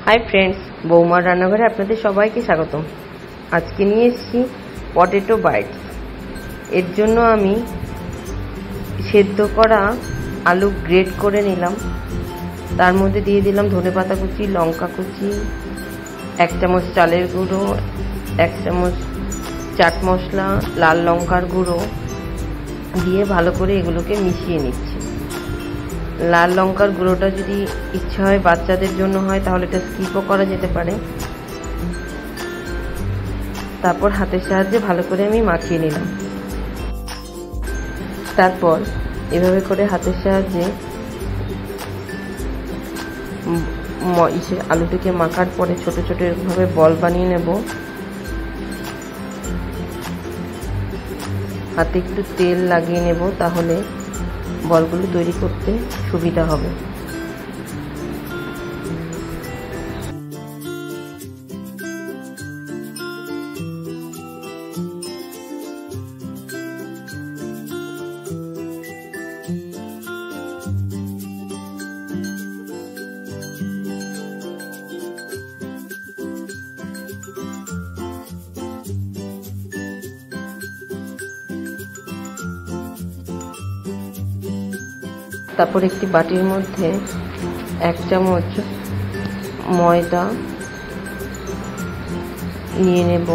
Hi friends, বৌমার রান্নাঘরে আপনাদের সবাইকে স্বাগতম। আজকে নিয়ে এসেছি পটেটো বাইটস। এর জন্য আমি সেদ্ধ করা আলু গ্রেট করে নিলাম। তার মধ্যে দিয়ে দিলাম ধনেপাতা কুচি, লঙ্কা কুচি, 1 চামচ চালের গুঁড়ো, 1 চামচ চাট মশলা, লাল লঙ্কার গুঁড়ো দিয়ে ভালো করে এগুলোকে মিশিয়ে নিচ্ছি। লাল লঙ্কার গুঁড়োটা যদি ইচ্ছা হয় বাচ্চাদের জন্য হয় তাহলে এটা স্কিপও করা যেতে পারে। তারপর হাতের সাহায্যে ভালো করে আমি মাখিয়ে নিলাম। তারপর এভাবে করে হাতের সাহায্যে আলুটিকে মাখার পরে ছোট ছোট এরকমভাবে বল বানিয়ে নেব। হাতে একটু তেল লাগিয়ে নেব, তাহলে বলগুলো তৈরি করতে সুবিধা হবে। তারপর একটি বাটির মধ্যে 1 চামচ ময়দা নিয়ে নেব,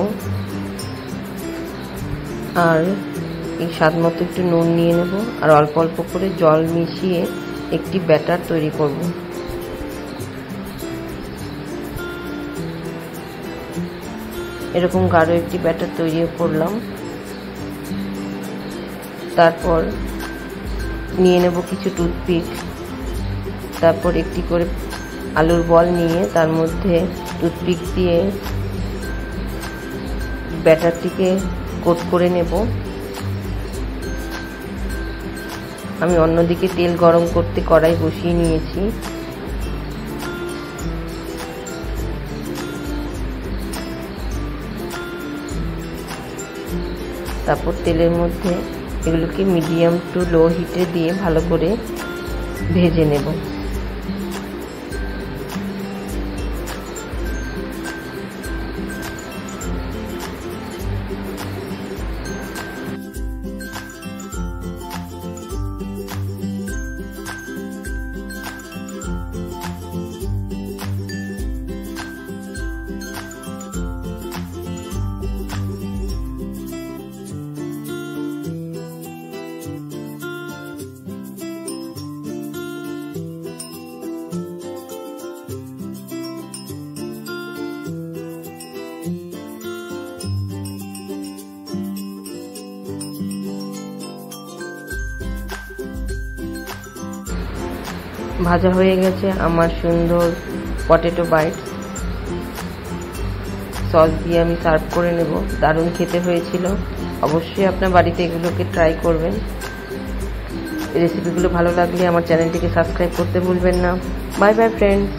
আর এই স্বাদ মতো একটু নুন নিয়ে নেব, আর অল্প অল্প করে জল মিশিয়ে একটি ব্যাটার তৈরি করব। এরকম গাঢ় একটি ব্যাটার তৈরি করলাম। তারপর নিয়ে নেব কিছু টুথপিক। তারপর একটি করে আলুর বল নিয়ে তার মধ্যে টুথপিক দিয়ে ব্যাটারটিকে কোট করে নেব। আমি অন্যদিকে তেল গরম করতে কড়াই বসিয়ে নিয়েছি। তারপর তেলের মধ্যে এগুলোকে মিডিয়াম টু লো হিটে দিয়ে ভালো করে ভেজে নেব। ভাজা হয়ে গেছে আমার সুন্দর পটেটো বাইটস। সস দিয়ে আমি সার্ভ করে নেব। দারুণ খেতে হয়েছিল। অবশ্যই আপনার বাড়িতে এগুলোকে ট্রাই করবেন। রেসিপিগুলো ভালো লাগলে আমার চ্যানেলটিকে সাবস্ক্রাইব করতে ভুলবেন না। Bye bye friends.